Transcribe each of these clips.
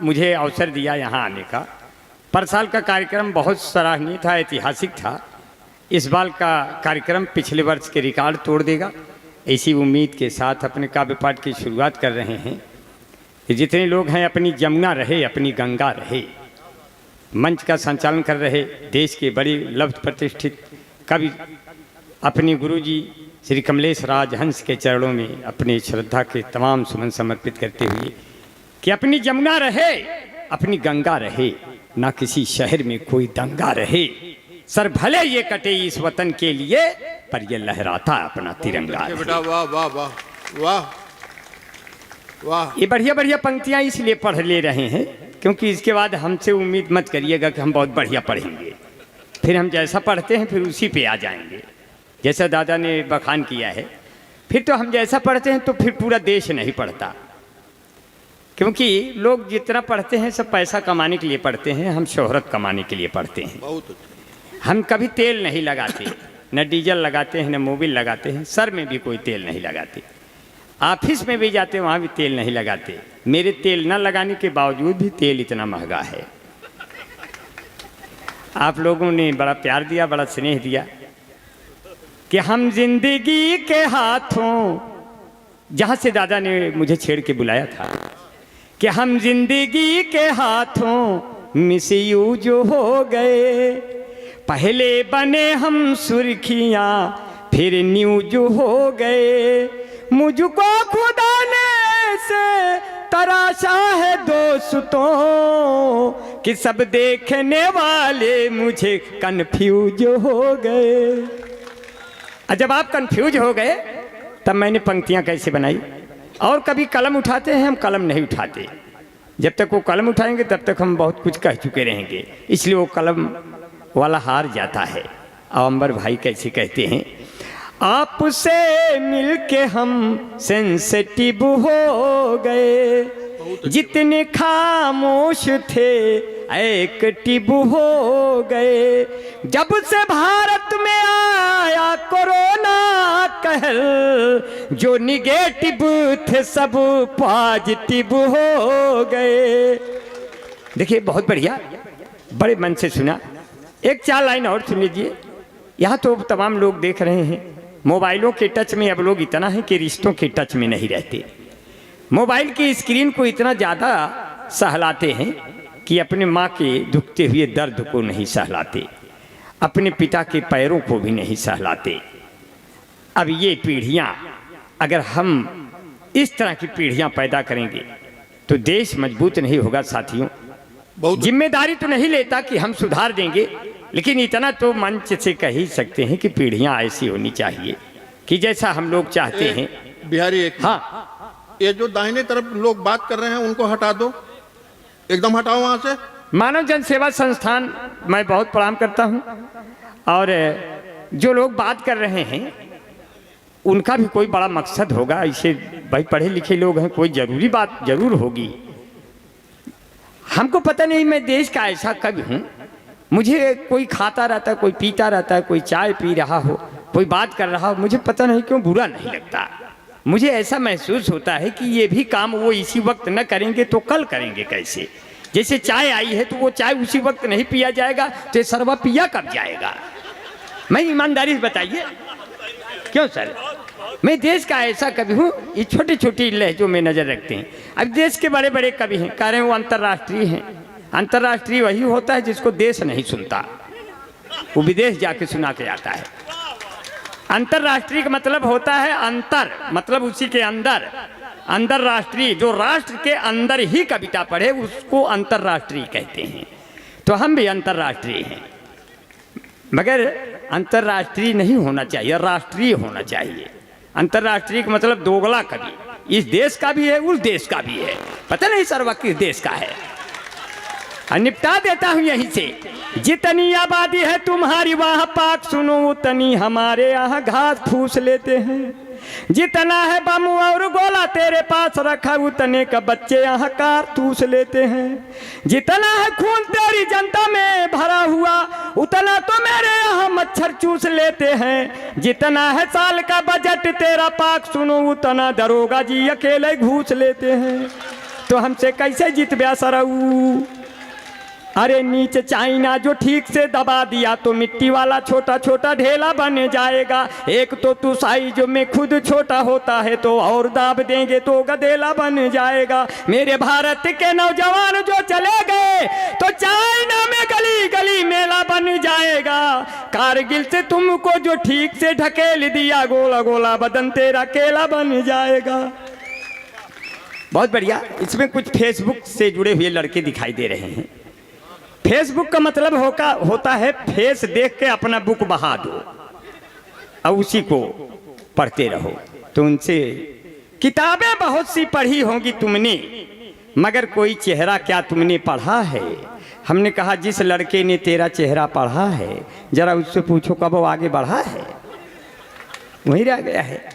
मुझे अवसर दिया यहाँ आने का। पर साल का कार्यक्रम बहुत सराहनीय था, ऐतिहासिक था। इस बार का कार्यक्रम पिछले वर्ष के रिकॉर्ड तोड़ देगा, ऐसी उम्मीद के साथ अपने काव्य पाठ की शुरुआत कर रहे हैं कि जितने लोग हैं अपनी जमुना रहे, अपनी गंगा रहे। मंच का संचालन कर रहे देश के बड़े लब्ध प्रतिष्ठित कवि अपने गुरुजी श्री कमलेश राजहंस के चरणों में अपने श्रद्धा के तमाम सुमन समर्पित करते हुए कि अपनी जमुना रहे, अपनी गंगा रहे, ना किसी शहर में कोई दंगा रहे। सर भले ये कटे इस वतन के लिए, पर ये लहराता अपना तिरंगा। बेटा वाह वाह वाह वाह वाह। ये बढ़िया बढ़िया पंक्तियां इसलिए पढ़ ले रहे हैं क्योंकि इसके बाद हमसे उम्मीद मत करिएगा कि हम बहुत बढ़िया पढ़ेंगे। फिर हम जैसा पढ़ते हैं फिर उसी पे आ जाएंगे, जैसा दादा ने बखान किया है। फिर तो हम जैसा पढ़ते हैं तो फिर पूरा देश नहीं पढ़ता, क्योंकि लोग जितना पढ़ते हैं सब पैसा कमाने के लिए पढ़ते हैं, हम शोहरत कमाने के लिए पढ़ते हैं। बहुत हम कभी तेल नहीं लगाते, न डीजल लगाते हैं, न मोबिल लगाते हैं, सर में भी कोई तेल नहीं लगाते। ऑफिस में भी जाते वहाँ भी तेल नहीं लगाते। मेरे तेल न लगाने के बावजूद भी तेल इतना महंगा है। आप लोगों ने बड़ा प्यार दिया, बड़ा स्नेह दिया कि हम जिंदगी के हाथों, जहाँ से दादा ने मुझे छेड़ के बुलाया था कि हम जिंदगी के हाथों मिसयूज हो गए। पहले बने हम सुर्खियाँ फिर न्यूज हो गए। मुझको खुदा ने से तराशा है दोस्तों कि सब देखने वाले मुझे कन्फ्यूज हो गए। और जब आप कन्फ्यूज हो गए तब मैंने पंक्तियाँ कैसे बनाई। और कभी कलम उठाते हैं, हम कलम नहीं उठाते। जब तक वो कलम उठाएंगे तब तक हम बहुत कुछ कह चुके रहेंगे, इसलिए वो कलम वाला हार जाता है। अवंबर भाई कैसे कहते हैं, आपसे मिलके हम सेंसिटिव हो गए, जितने खामोश थे एक्टिव हो गए। जब से भारत में आया कोरोना कहल, जो निगेटिव थे सब पॉजिटिव हो गए। देखिए बहुत बढ़िया, बड़े मन से सुना। एक 4 लाइन और सुन लीजिए। यहाँ तो तमाम लोग देख रहे हैं मोबाइलों के टच में अब लोग इतना है कि रिश्तों के टच में नहीं रहते। मोबाइल की स्क्रीन को इतना ज़्यादा सहलाते हैं कि अपने माँ के दुखते हुए दर्द को नहीं सहलाते, अपने पिता के पैरों को भी नहीं सहलाते। अब ये पीढ़ियाँ, अगर हम इस तरह की पीढ़ियाँ पैदा करेंगे तो देश मजबूत नहीं होगा साथियों। जिम्मेदारी तो नहीं लेता कि हम सुधार देंगे, लेकिन इतना तो मंच से कह ही सकते हैं कि पीढ़ियाँ ऐसी होनी चाहिए कि जैसा हम लोग चाहते हैं। बिहारी एक हाँ, ये जो दाहिने तरफ लोग बात कर रहे हैं उनको हटा दो, एकदम हटाओ वहां से। मानव जन सेवा संस्थान मैं बहुत प्रणाम करता हूं, और जो लोग बात कर रहे हैं उनका भी कोई बड़ा मकसद होगा। इसे भाई पढ़े लिखे लोग हैं, कोई जरूरी बात जरूर होगी। हमको पता नहीं, मैं देश का ऐसा कवि हूँ, मुझे कोई खाता रहता है, कोई पीता रहता है, कोई चाय पी रहा हो, कोई बात कर रहा हो, मुझे पता नहीं क्यों बुरा नहीं लगता। मुझे ऐसा महसूस होता है कि ये भी काम वो इसी वक्त न करेंगे तो कल करेंगे कैसे। जैसे चाय आई है तो वो चाय उसी वक्त नहीं पिया जाएगा तो सरवा पिया कब जाएगा। मैं ईमानदारी से बताइए क्यों सर, मैं देश का ऐसा कवि हूँ। ये छोटी छोटी लहजों में नजर रखते हैं। अब देश के बड़े बड़े कवि हैं, कह रहे हैं वो अंतर्राष्ट्रीय हैं। अंतर्राष्ट्रीय वही होता है जिसको देश नहीं सुनता, वो विदेश जाके सुना के आता है। अंतर्राष्ट्रीय का मतलब होता है अंतर, मतलब उसी के अंदर। अंतर्राष्ट्रीय जो राष्ट्र के अंदर ही कविता पढ़े उसको अंतर्राष्ट्रीय कहते हैं। तो हम भी अंतर्राष्ट्रीय हैं, मगर अंतर्राष्ट्रीय नहीं होना चाहिए, राष्ट्रीय होना चाहिए। अंतर्राष्ट्रीय का मतलब दोगला कवि, इस देश का भी है उस देश का भी है, पता नहीं सर्वा किस देश का है। निपटा देता हूं यहीं से। जितनी आबादी है तुम्हारी वहां पाक सुनो, उतनी हमारे यहाँ घास फूस लेते हैं। जितना है बम और गोला तेरे पास रखा, उतने का बच्चे यहाँ कारतूस लेते हैं। जितना है खून तेरी जनता में भरा हुआ, उतना तो मेरे यहाँ मच्छर चूस लेते हैं। जितना है साल का बजट तेरा पाक सुनो, उतना दरोगा जी अकेले घूस लेते हैं। तो हमसे कैसे जीतबे सरऊ। अरे नीचे चाइना जो ठीक से दबा दिया तो मिट्टी वाला छोटा छोटा ढेला बन जाएगा। एक तो तू साइज में खुद छोटा होता है तो और दाब देंगे तो गधेला बन जाएगा। मेरे भारत के नौजवान जो चले गए तो चाइना में गली गली मेला बन जाएगा। कारगिल से तुमको जो ठीक से ढकेल दिया गोला गोला बदन तेरा केला बन जाएगा। बहुत बढ़िया। इसमें कुछ फेसबुक से जुड़े हुए लड़के दिखाई दे रहे हैं। फेसबुक का मतलब होता है फेस देख के अपना बुक बहा दो और उसी को पढ़ते रहो। तो उनसे किताबें बहुत सी पढ़ी होंगी तुमने मगर कोई चेहरा क्या तुमने पढ़ा है। हमने कहा जिस लड़के ने तेरा चेहरा पढ़ा है जरा उससे पूछो कब वो आगे बढ़ा है। वहीं रह गया है।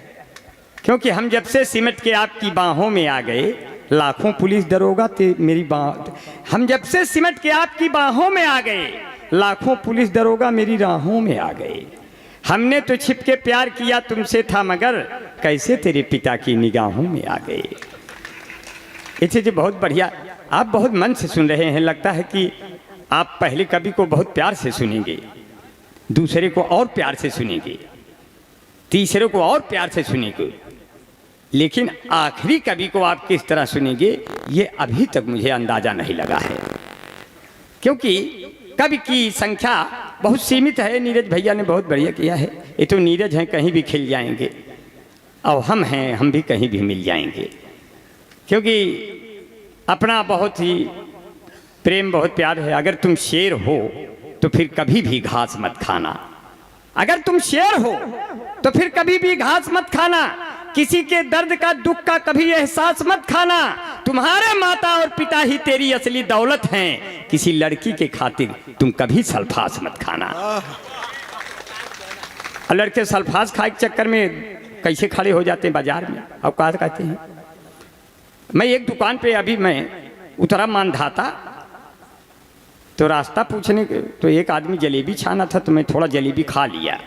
क्योंकि हम जब से सिमट के आपकी बाहों में आ गए लाखों पुलिस दरोगा मेरी बात। हम जब से सिमट के आपकी बाहों में आ गए लाखों पुलिस दरोगा मेरी राहों में आ गए। हमने तो छिप के प्यार किया तुमसे था मगर कैसे तेरे पिता की निगाहों में आ गए। इसे जी बहुत बढ़िया। आप बहुत मन से सुन रहे हैं। लगता है कि आप पहले कवि को बहुत प्यार से सुनेंगे, दूसरे को और प्यार से सुनेंगे, तीसरे को और प्यार से सुनेंगे, लेकिन आखिरी कवि को आप किस तरह सुनेंगे ये अभी तक मुझे अंदाजा नहीं लगा है। क्योंकि कवि की संख्या बहुत सीमित है। नीरज भैया ने बहुत बढ़िया किया है। ये तो नीरज हैं कहीं भी खिल जाएंगे और हम हैं हम भी कहीं भी मिल जाएंगे। क्योंकि अपना बहुत ही प्रेम बहुत प्यार है। अगर तुम शेर हो तो फिर कभी भी घास मत खाना। अगर तुम शेर हो तो फिर कभी भी घास मत खाना। किसी के दर्द का दुख का कभी एहसास मत खाना। तुम्हारे माता और पिता ही तेरी असली दौलत हैं। किसी लड़की के खातिर तुम कभी सल्फास मत खाना। लड़के सल्फास खाए के चक्कर में कैसे खड़े हो जाते हैं बाजार में। अब क्या कहते हैं। मैं एक दुकान पे अभी मैं उतरा मानधाता तो रास्ता पूछने तो एक आदमी जलेबी छाना था तो मैं थोड़ा जलेबी खा लिया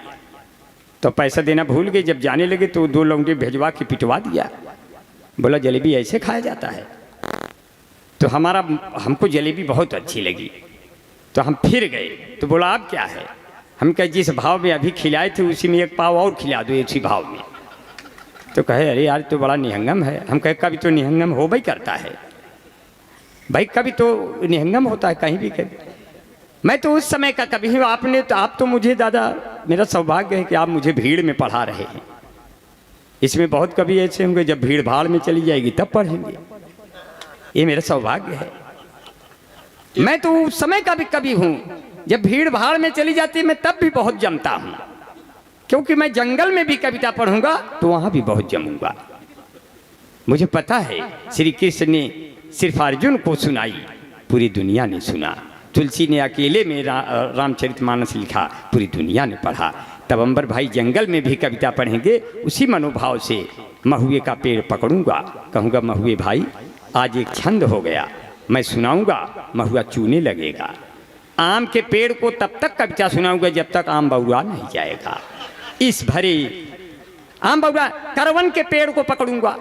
तो पैसा देना भूल गए। जब जाने लगे तो 2 लौंडे भेजवा के पिटवा दिया। बोला जलेबी ऐसे खाया जाता है। तो हमको जलेबी बहुत अच्छी लगी तो हम फिर गए तो बोला आप क्या है। हम कहे जिस भाव में अभी खिलाए थे उसी में 1 पाव और खिला दो इसी भाव में। तो कहे अरे यार तो बड़ा निहंगम है। हम कहे कभी तो निहंगम हो भाई करता है भाई, कभी तो निहंगम होता है कहीं भी कभी। मैं तो उस समय का कभी हूँ। आप तो मुझे दादा मेरा सौभाग्य है कि आप मुझे भीड़ में पढ़ा रहे हैं। इसमें बहुत कभी ऐसे होंगे जब भीड़ भाड़ में चली जाएगी तब पढ़ेंगे। ये मेरा सौभाग्य है। मैं तो उस समय का भी कभी हूँ जब भीड़ भाड़ में चली जाती है मैं तब भी बहुत जमता हूँ। क्योंकि मैं जंगल में भी कविता पढ़ूंगा तो वहां भी बहुत जमूंगा। मुझे पता है श्री कृष्ण ने सिर्फ अर्जुन को सुनाई पूरी दुनिया ने सुना। तुलसी ने अकेले में रामचरितमानस लिखा पूरी दुनिया ने पढ़ा। तब अंबर भाई जंगल में भी कविता पढ़ेंगे उसी मनोभाव से। महुए का पेड़ पकड़ूंगा कहूँगा महुए भाई आज एक छंद हो गया मैं सुनाऊंगा महुआ चूने लगेगा। आम के पेड़ को तब तक कविता सुनाऊंगा जब तक आम बउआ नहीं जाएगा। इस भरे आम बउआ करवन के पेड़ को पकड़ूंगा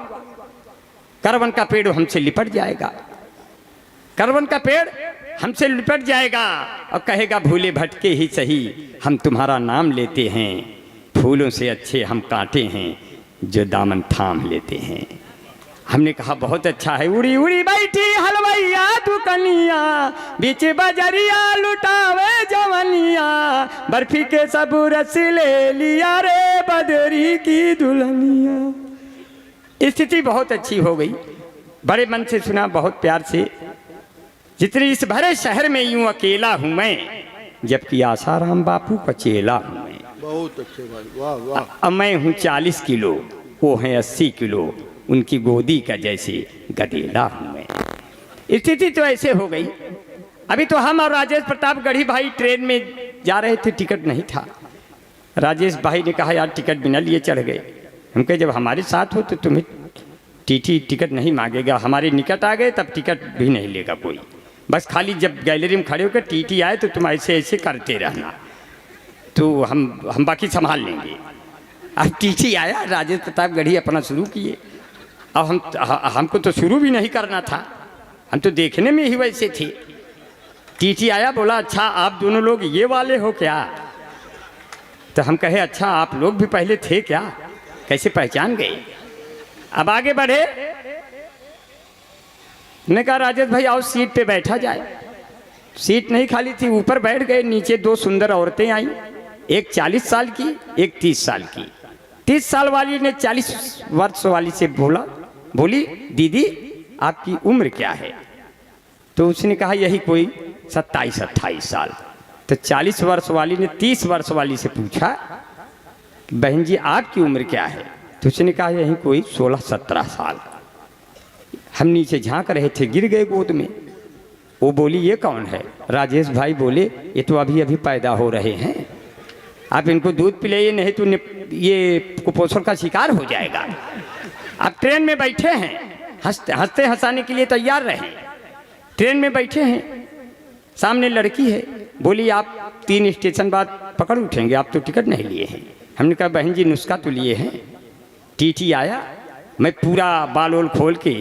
करवन का पेड़ हमसे लिपट जाएगा। करवन का पेड़ हमसे लिपट जाएगा और कहेगा भूले भटके ही सही हम तुम्हारा नाम लेते हैं। फूलों से अच्छे हम कांटे हैं जो दामन थाम लेते हैं। हमने कहा बहुत अच्छा है। उड़ी उड़ी बैठी हलवैया दुकनिया बीच बजरिया लुटावे जवनिया बर्फी के सब रस ले लिया रे बदरी की दुल्हनिया। स्थिति बहुत अच्छी हो गई। बड़े मन से सुना बहुत प्यार से। जितनी इस भरे शहर में यूं अकेला हूं मैं जबकि आसाराम बापू का चेला हूं मैं। बहुत अच्छे भाई वाह वाह। मैं हूं 40 किलो वो हैं 80 किलो उनकी गोदी का जैसे गधेला हूं मैं। स्थिति तो ऐसे हो गई। अभी तो हम और राजेश प्रताप गढ़ी भाई ट्रेन में जा रहे थे टिकट नहीं था। राजेश भाई ने कहा यार टिकट बिना लिए चढ़ गए। हम कहे जब हमारे साथ हो तो तुम्हें टीटी टिकट नहीं मांगेगा। हमारे निकट आ गए तब टिकट भी नहीं लेगा कोई। बस खाली जब गैलरी में खड़े होकर टीटी आए तो तुम ऐसे ऐसे करते रहना तो हम बाकी संभाल लेंगे। अब टीटी आया राजेश प्रताप गढ़ी अपना शुरू किए अब हमको तो शुरू भी नहीं करना था, हम तो देखने में ही वैसे थे। टीटी आया, बोला अच्छा आप दोनों लोग ये वाले हो क्या? तो हम कहे अच्छा आप लोग भी पहले थे क्या, कैसे पहचान गए? अब आगे बढ़े, मैंने कहा राजेश भाई आओ सीट पे बैठा जाए। सीट नहीं खाली थी, ऊपर बैठ गए। नीचे दो सुंदर औरतें आई, एक 40 साल की, एक 30 साल की। 30 साल वाली ने 40 वर्ष वाली से बोली दीदी आपकी उम्र क्या है? तो उसने कहा यही कोई 27-28 साल। तो 40 वर्ष वाली ने 30 वर्ष वाली से पूछा बहन जी आपकी उम्र क्या है? तो उसने कहा यही कोई 16-17 साल। हम नीचे झांक रहे थे, गिर गए गोद में। वो बोली ये कौन है? राजेश भाई बोले ये तो अभी अभी पैदा हो रहे हैं, आप इनको दूध पिलाइए नहीं तो ये कुपोषण का शिकार हो जाएगा। आप ट्रेन में बैठे हैं, हंसते हंसाने के लिए तैयार रहे। ट्रेन में बैठे हैं, सामने लड़की है, बोली आप 3 स्टेशन बाद पकड़ उठेंगे, आप तो टिकट नहीं लिए हैं। हमने कहा बहन जी नुस्खा तो लिए हैं। टीटी आया, मैं पूरा बाल ओल खोल के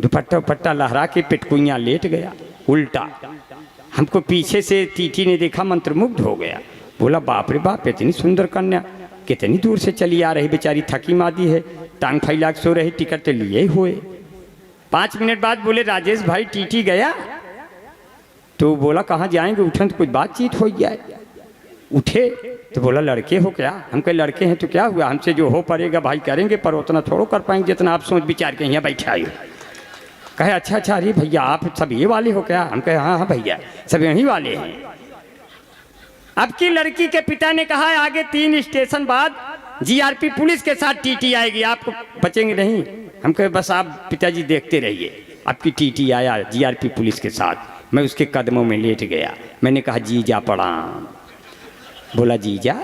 दुपट्टा उपट्टा लहरा के पेटकुइयाँ लेट गया उल्टा। हमको पीछे से टीटी ने देखा, मंत्रमुग्ध हो गया। बोला बाप रे बाप इतनी सुंदर कन्या कितनी दूर से चली आ रही, बेचारी थकी मादी है, टांग फैला के सो रही, टिकट तो लिए ही हुए। 5 मिनट बाद बोले राजेश भाई टीटी गया? तो बोला कहाँ जाएंगे, उठें तो कुछ बातचीत हो जाए। उठे तो बोला लड़के हो क्या? हम कहे लड़के हैं तो क्या हुआ, हमसे जो हो पड़ेगा भाई करेंगे, पर उतना थोड़ा कर पाएंगे जितना आप सोच विचार के यहाँ बैठे आए हो। कहे अच्छा अच्छा, अरे भैया आप सब ये वाले हो क्या? हम कहे हाँ हाँ भैया सब यही वाले हैं। अब की लड़की के पिता ने कहा आगे 3 स्टेशन बाद जीआरपी पुलिस के साथ टीटी आएगी, आपको बचेंगे नहीं। हम कहे बस आप पिताजी देखते रहिए। आपकी टीटी आया जीआरपी पुलिस के साथ, मैं उसके कदमों में लेट गया। मैंने कहा जीजा प्रणाम। बोला जीजा?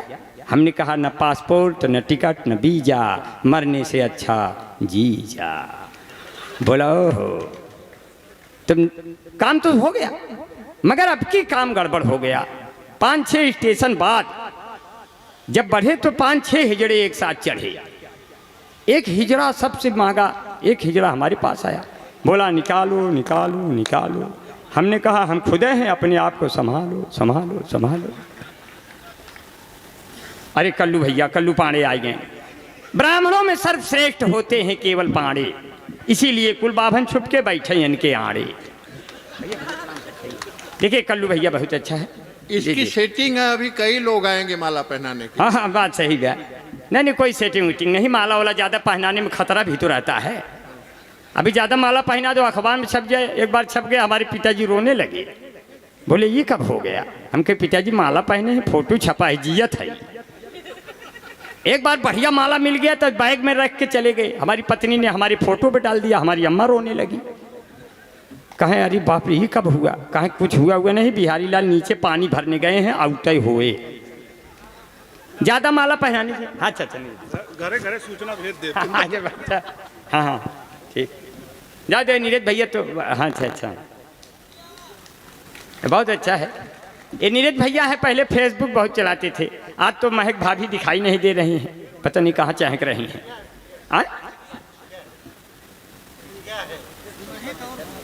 हमने कहा न पासपोर्ट न टिकट न वीजा, मरने से अच्छा जीजा। बोला ओहो, तो काम तो हो गया, मगर अब की काम गड़बड़ हो गया। 5-6 स्टेशन बाद जब बढ़े तो 5-6 हिजड़े एक साथ चढ़े। एक हिजड़ा सबसे महंगा, एक हिजड़ा हमारे पास आया, बोला निकालो निकालो निकालो। हमने कहा हम खुदे हैं, अपने आप को संभालो संभालो संभालो। अरे कल्लू भैया, कल्लू पांडे आ गए। ब्राह्मणों में सर्वश्रेष्ठ होते हैं केवल पांडे, इसीलिए कुल बाभन छुप के बैठे इनके आड़े। देखिए कल्लू भैया बहुत अच्छा है, इसकी सेटिंग है, अभी कई लोग आएंगे माला पहनाने के। हाँ हाँ बात सही है। नहीं कोई सेटिंग वेटिंग नहीं, माला वाला ज़्यादा पहनाने में खतरा भी तो रहता है। अभी ज़्यादा माला पहना दो अखबार में छप जाए। एक बार छप गया, हमारे पिताजी रोने लगे, बोले ये कब हो गया? हम कहे पिताजी माला पहने हैं, फोटो छपा है, जियत है। एक बार बढ़िया माला मिल गया तो बैग में रख के चले गए, हमारी पत्नी ने हमारी फोटो पे डाल दिया, हमारी अम्मा रोने लगी। कहें अरे बाप रे ये कब हुआ? कहें कुछ हुआ नहीं, बिहारी लाल नीचे पानी भरने गए हैं, आउटे हुए ज़्यादा माला पहनाने से। हाँ अच्छा घरे घरे सूचना भेज देते। हाँ हाँ ठीक, जा दे नीरज भैया तो। हाँ अच्छा अच्छा, बहुत अच्छा है। ये नीरज भैया है, पहले फेसबुक बहुत चलाते थे, आज तो महक भाभी दिखाई नहीं दे रही हैं, पता नहीं कहाँ चहक रही हैं।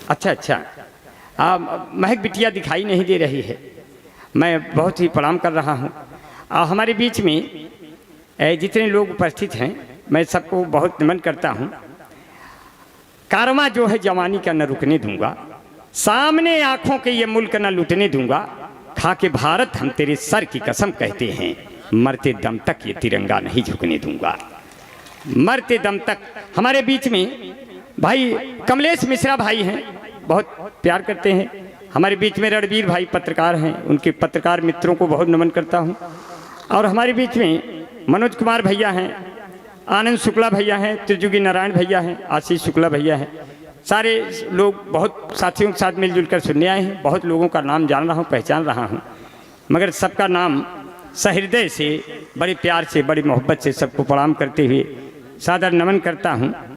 अच्छा अच्छा, महक बिटिया दिखाई नहीं दे रही है। मैं बहुत ही प्रणाम कर रहा हूँ। हमारे बीच में जितने लोग उपस्थित हैं मैं सबको बहुत नमन करता हूँ। कारवां जो है जवानी का न रुकने दूंगा, सामने आंखों के ये मुल्क न लूटने दूंगा, खा के भारत हम तेरे सर की कसम कहते हैं, मरते दम तक ये तिरंगा नहीं झुकने दूंगा, मरते दम तक। हमारे बीच में भाई कमलेश मिश्रा भाई हैं, बहुत प्यार करते हैं। हमारे बीच में रणवीर भाई पत्रकार हैं, उनके पत्रकार मित्रों को बहुत नमन करता हूं। और हमारे बीच में मनोज कुमार भैया हैं, आनंद शुक्ला भैया हैं, त्रिजुगी नारायण भैया हैं, आशीष शुक्ला भैया हैं। सारे लोग बहुत साथियों के साथ मिलजुल कर सुनने आए हैं। बहुत लोगों का नाम जान रहा हूँ, पहचान रहा हूँ, मगर सबका नाम सहृदय से, बड़े प्यार से, बड़ी मोहब्बत से सबको प्रणाम करते हुए सादर नमन करता हूँ।